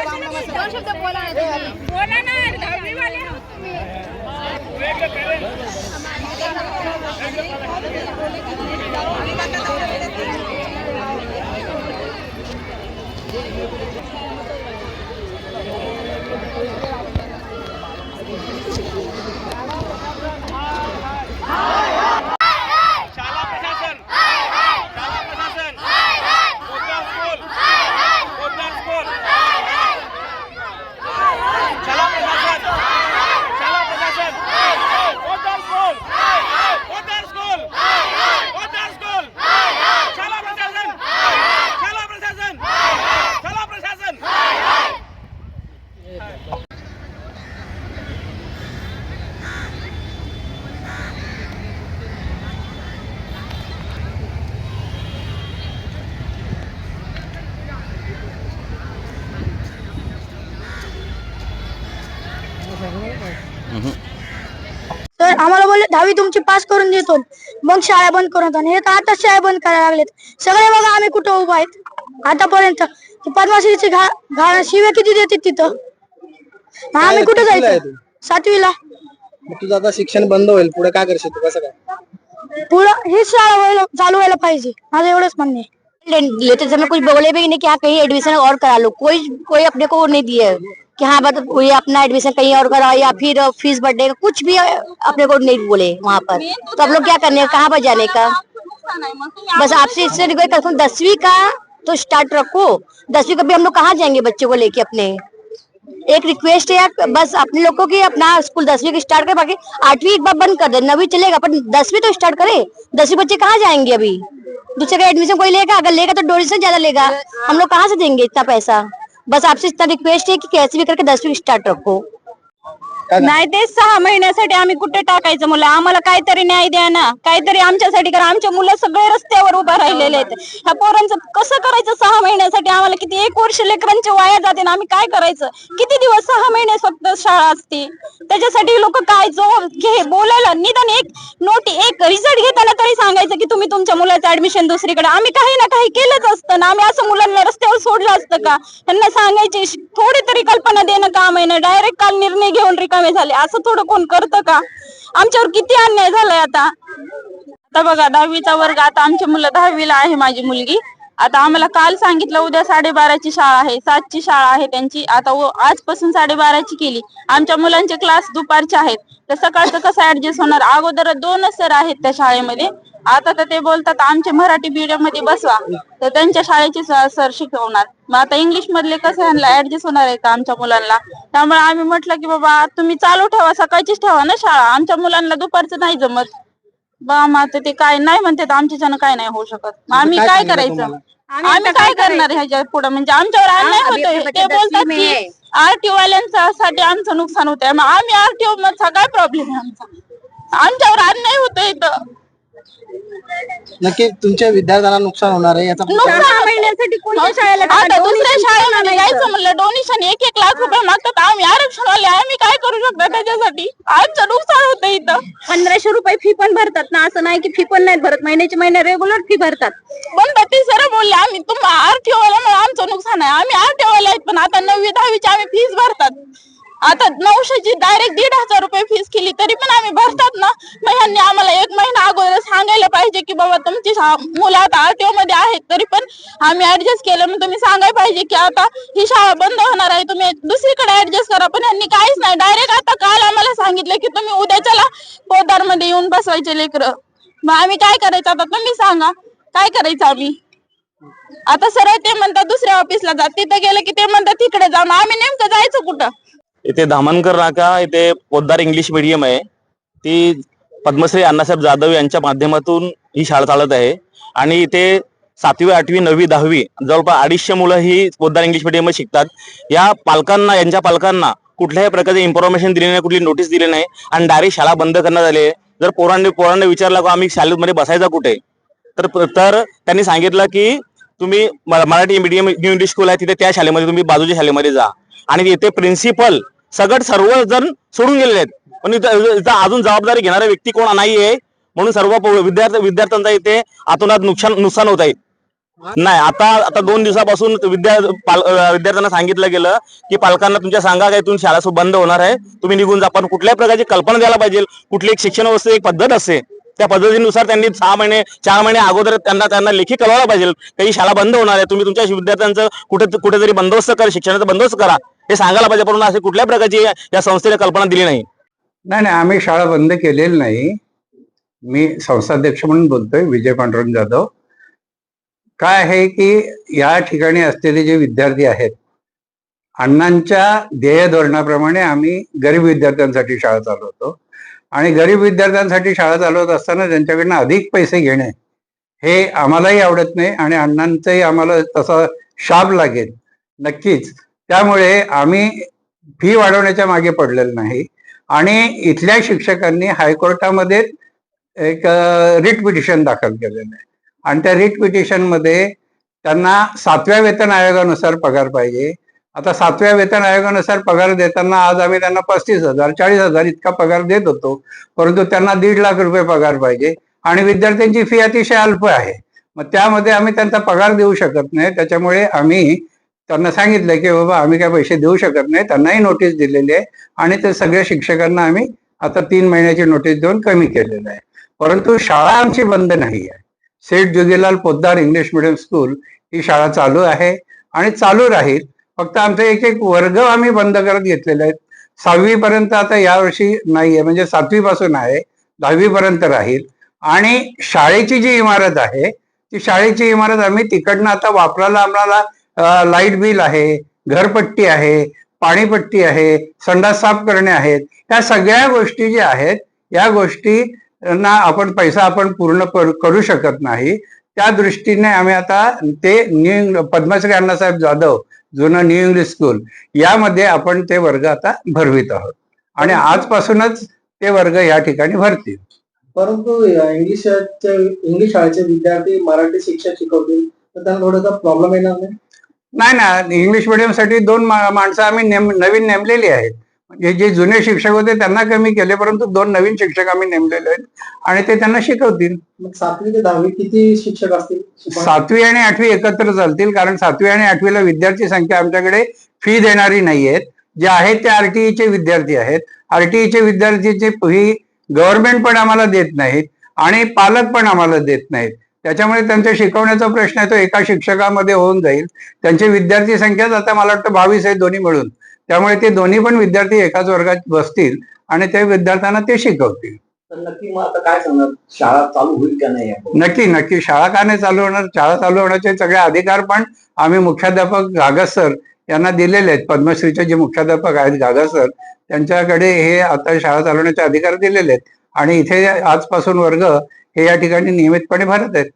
दोन शब्द बोला ना, बोला ना, दहावीवाले आहोत तुम्ही. तर आम्हाला बोलले 10वी तुमची पास करून देतो, मग शाळा बंद करून देतो. हे तर आता शाळा बंद करायला लागलेत सगळे. बघा आम्ही कुठं उभा आहेत आतापर्यंत. पद्मश्रीची शिव्या किती देते तिथं. आम्ही कुठं जायचं? 7वीला. तुझं आता शिक्षण बंद होईल, पुढे काय करशील तू? कसं काय पुढं ही शाळा चालू व्हायला पाहिजे, माझं एवढंच म्हणणे. लेते समय कुछ बोले भी नहीं कि हाँ कहीं एडमिशन और करा लो. कोई अपने को नहीं दिया कि हाँ बस कोई अपना एडमिशन कहीं और कराओ या फिर फीस बढ़ेगा, कुछ भी अपने को नहीं बोले वहाँ पर. तो हम लोग क्या करने, कहाँ पर जाने का? बस आपसे इससे रिक्वेस्ट करता हूँ 10वीं का तो स्टार्ट रखो. 10वीं का भी हम लोग कहाँ जाएंगे बच्चे को लेके अपने. एक रिक्वेस्ट है बस अपने लोगों की, अपना स्कूल 10वीं की स्टार्ट कर, बाकी 8वीं एक बार बंद कर दे. 9वीं चलेगा पर 10वीं तो स्टार्ट करे. 10वीं बच्चे कहाँ जाएंगे अभी? दूसरे का एडमिशन कोई लेगा, अगर लेगा तो डोनेशन ज्यादा लेगा, हम लोग कहाँ से देंगे इतना पैसा. बस आपसे इतना रिक्वेस्ट है कि कैसे भी करके 10वीं स्टार्ट रखो. नाही ते 6 महिन्यासाठी आम्ही कुठे टाकायचं मुलं. आम्हाला काहीतरी न्याय द्या ना, काहीतरी आमच्यासाठी करा. आमच्या मुलं सगळे रस्त्यावर उभा राहिलेले आहेत. ह्या पोरांचं कसं करायचं? 6 महिन्यासाठी आम्हाला किती 1 वर्ष लेकरांचे वाया जाते ना. आम्ही काय करायचं? किती दिवस? 6 महिने फक्त शाळा असते. त्याच्यासाठी लोक काय जो बोलायला निदान एक नोटी, एक रिझल्ट घेताना तरी सांगायचं की तुम्ही तुमच्या मुलाचं ऍडमिशन दुसरीकडे. आम्ही काही ना काही केलंच असतं ना. आम्ही असं मुलांना रस्त्यावर सोडलं असतं का? त्यांना सांगायची थोडी तरी कल्पना देणं काम आहे ना. डायरेक्ट काल निर्णय घेऊन रिकामे झाले, असं थोडं कोण करतं का? आमच्यावर किती अन्याय झालाय. आता बघा 10वीचा वर्ग, आता आमची मुलं 10वीला आहे. माझी मुलगी आता आम्हाला काल सांगितलं उद्या 12:30ची शाळा आहे, 7ची शाळा आहे त्यांची. आता आजपासून 12:30ची केली. आमच्या मुलांचे क्लास दुपारचे आहेत, तर सकाळचं कसं ऍडजस्ट होणार? अगोदर 2 सर आहेत त्या शाळेमध्ये. आता तर ते बोलतात आमचे मराठी मीडियम मध्ये बसवा, तर त्यांच्या शाळेचे सर शिकवणार. मग आता इंग्लिश मधले कसं ह्यांना ऍडजस्ट होणार आहे का आमच्या मुलांना? त्यामुळे आम्ही म्हटलं की बाबा तुम्ही चालू ठेवा, सकाळचीच ठेवा ना शाळा. आमच्या मुलांना दुपारचं नाही जमत. बा मग आता ते काय नाही म्हणतात, आमच्याच्यानं काय नाही होऊ शकत. मग आम्ही काय करायचं? आम्ही काय करणार ह्याच्या पुढे? म्हणजे आमच्यावर अन्याय होतोय. ते बोलतात की आरटीओ वाल्यांसाठी आमचं नुकसान होतंय. मग आम्ही आरटीओ मधचा काय प्रॉब्लेम आहे आमचा? आमच्यावर अन्याय होतोय इथं. नक्की तुमच्या विद्यार्थ्यांना नुकसान होणार आहे याचा. 6 महिन्यासाठी कोणत्या शाळेला? आता दुसऱ्या शाळेमध्ये जायचं म्हणलं डोनेशन 1-1 लाख रुपये मागतात. आम्ही आरक्षण वाले, आम्ही काय करू शकतो त्याच्यासाठी? आमचं नुकसान होतं इथं. 1500 रुपये फी पण भरतात ना, असं नाही की फी पण नाही भरत. महिन्याची महिना रेग्युलर फी भरतात. पण ते सर बोलले आम्ही तुम्हाला आरटीओ वाला आमचं नुकसान आहे. आम्ही आरटीओ वाले आहेत, पण आता 9वी 10वीची आम्ही फीस भरतात. आता 900ची डायरेक्ट 1,500 रुपये फीस केली तरी पण आम्ही भरतात ना. मग ह्यांनी आम्हाला 1 महिना अगोदर सांगायला पाहिजे की बाबा तुमची मुलं आता आरटीओ मध्ये आहेत, तरी पण आम्ही ऍडजस्ट केलं. मग तुम्ही सांगायला पाहिजे की आता ही शाळा बंद होणार आहे, तुम्ही दुसरीकडे ऍडजस्ट करा. पण ह्यांनी काहीच नाही. डायरेक्ट आता काल आम्हाला सांगितलं की तुम्ही उद्याच्याला पोदार मध्ये येऊन बसवायचे लेकरं. मग आम्ही काय करायचं आता? तुम्ही सांगा काय करायचं आम्ही? आता सरळ ते म्हणतात दुसऱ्या ऑफिसला जा, तिथे गेलं की ते म्हणतात तिकडे जा. मग आम्ही नेमकं जायचं कुठं? इथे धामणकर नाका इथे पोद्दार इंग्लिश मीडियम आहे. ती पद्मश्री अण्णासाहेब जाधव यांच्या माध्यमातून ही शाळा चालत आहे. आणि इथे 7वी 8वी 9वी 10वी जवळपास 250 मुलं ही पोद्दार इंग्लिश मीडियम मध्ये शिकतात. या पालकांना, यांच्या पालकांना कुठल्याही प्रकारचे इन्फॉर्मेशन दिली नाही, कुठली नोटीस दिली नाही आणि डायरेक्ट शाळा बंद करण्यात आली आहे. जर पोरांनी विचारलं का आम्ही शाळेमध्ये बसायचा कुठे, तर त्यांनी सांगितलं की तुम्ही Marathi medium new English school आहे तिथे त्या शाळेमध्ये तुम्ही बाजूच्या शाळेमध्ये जा. आणि इथे प्रिन्सिपल सर्वजण सोडून गेलेले आहेत. पण इथं अजून जबाबदारी घेणारा व्यक्ती कोण नाहीये, म्हणून सर्व विद्यार्थ्यांचा इथे आतोनात नुकसान होत आहे. नाही, आता आता 2 दिवसापासून विद्यार्थ्यांना सांगितलं गेलं की पालकांना तुमच्या सांगा काय इथून शाळा बंद होणार आहे, तुम्ही निघून जा. पण कुठल्याही प्रकारची कल्पना द्यायला पाहिजे, कुठली एक शिक्षण व्यवस्थेत एक पद्धत असते, त्या पद्धतीनुसार त्यांनी 6 महिने 4 महिने अगोदर त्यांना लेखी कळवायला पाहिजे काही शाळा बंद होणार आहे, तुम्ही तुमच्या विद्यार्थ्यांचं कुठेतरी बंदोबस्त करा, शिक्षणाचा बंदोबस्त करा, हे सांगायला पाहिजे. परंतु असे कुठल्या प्रकारची या संस्थेने कल्पना दिली नाही. नाही, आम्ही शाळा बंद केलेली नाही. मी संस्थाध्यक्ष म्हणून बोलतोय, विजय पांडुरंग जाधव. काय आहे की या ठिकाणी असलेले जे विद्यार्थी आहेत, अण्णांच्या ध्येय धोरणाप्रमाणे आम्ही गरीब विद्यार्थ्यांसाठी शाळा चालवतो आणि गरीब विद्यार्थ्यांसाठी शाळा चालवत असताना त्यांच्याकडनं अधिक पैसे घेणे हे आम्हालाही आवडत नाही आणि अण्णांचाही आम्हाला तसा शाप लागेल नक्कीच. त्यामुळे आम्ही फी वाढवण्याच्या मागे पडलेलो नाही आणि इथल्या शिक्षकांनी हायकोर्टामध्ये एक रिट पिटिशन दाखल केलेलं आहे आणि त्या रिट पिटिशन मध्ये त्यांना 7व्या वेतन आयोगानुसार पगार पाहिजे. आता 7व्या वेतन आयोगानुसार पगार देताना आज आम्ही त्यांना 35,000 40,000 इतका पगार देत होतो, परंतु त्यांना 1.5 लाख रुपये पगार पाहिजे आणि विद्यार्थ्यांची फी अतिशय अल्प आहे. मग त्यामध्ये आम्ही त्यांचा पगार देऊ शकत नाही. त्याच्यामुळे आम्ही त्यांना सांगितलं की बाबा आम्ही काय पैसे देऊ शकत नाही. त्यांनाही नोटीस दिलेली आहे आणि ते सगळ्या शिक्षकांना आम्ही आता 3 महिन्याची नोटीस देऊन कमी केलेलं आहे. परंतु शाळा आमची बंद नाही आहे. सेठ Jogilal Poddar English medium school ही शाळा चालू आहे आणि चालू राहील. फक्त आमचे एक वर्ग आम्ही बंद करत घेतलेले आहेत. 6वी पर्यंत आता यावर्षी नाहीये, म्हणजे 7वी पासून आहे, 10वी पर्यंत राहील. आणि शाळेची जी इमारत आहे ती शाळेची इमारत आम्ही तिकडनं आता वापरायला आम्हाला लाईट बिल आहे, घरपट्टी आहे, पाणीपट्टी आहे, संडास साफ करणे आहेत, या सगळ्या गोष्टी ज्या आहेत या गोष्टी ना आपण पैसा पूर्ण करू शकत नाही. त्या दृष्टीने आम्ही आता ते पद्मश्री अण्णासाहेब जाधव जुनं न्यू इंग्लिश स्कूल यामध्ये आपण ते वर्ग आता भरवित आहोत आणि आजपासूनच ते वर्ग या ठिकाणी भरतील. परंतु इंग्लिश शाळेचे विद्यार्थी मराठी शिक्षण शिकवतील तर त्यांना थोडासा प्रॉब्लेम येणार नाही? नाही ना, इंग्लिश मिडियम साठी 2 माणसं आम्ही नवीन नेमलेली आहेत. म्हणजे जे जुने शिक्षक होते त्यांना कमी केले, परंतु 2 नवीन शिक्षक आम्ही नेमलेले आहेत आणि ते त्यांना शिकवतील. मग 7वी ते 10वी किती शिक्षक असतील? 7वी आणि 8वी एकत्र चालतील, कारण 7वी आणि 8वीला विद्यार्थी संख्या आमच्याकडे फी देणारी नाहीयेत. जे आहेत ते आरटीईचे विद्यार्थी आहेत. आरटीईचे विद्यार्थीची फी गव्हर्नमेंट पण आम्हाला देत नाहीत आणि पालक पण आम्हाला देत नाहीत. त्याच्यामुळे त्यांच्या शिकवण्याचा प्रश्न आहे तो एका शिक्षकामध्ये होऊन जाईल. त्यांची विद्यार्थी संख्याच आता मला वाटतं 22 आहे दोन्ही मिळून. त्यामुळे ते दोन्ही पण विद्यार्थी एकाच वर्गात बसतील आणि त्या विद्यार्थ्यांना ते शिकवतील. तर नक्की मग आता काय सांगणार, शाळा चालू होईल का नाही? नक्की शाळा का नाही चालू होणार? शाळा चालू होण्याचे सगळे अधिकार पण आम्ही मुख्याध्यापक घागस सर यांना दिलेले आहेत. पद्मश्रीचे जे मुख्याध्यापक आहेत घागस सर, त्यांच्याकडे हे आता शाळा चालवण्याचे अधिकार दिलेले आहेत आणि इथे आजपासून वर्ग हे या ठिकाणी नियमितपणे भरत आहेत.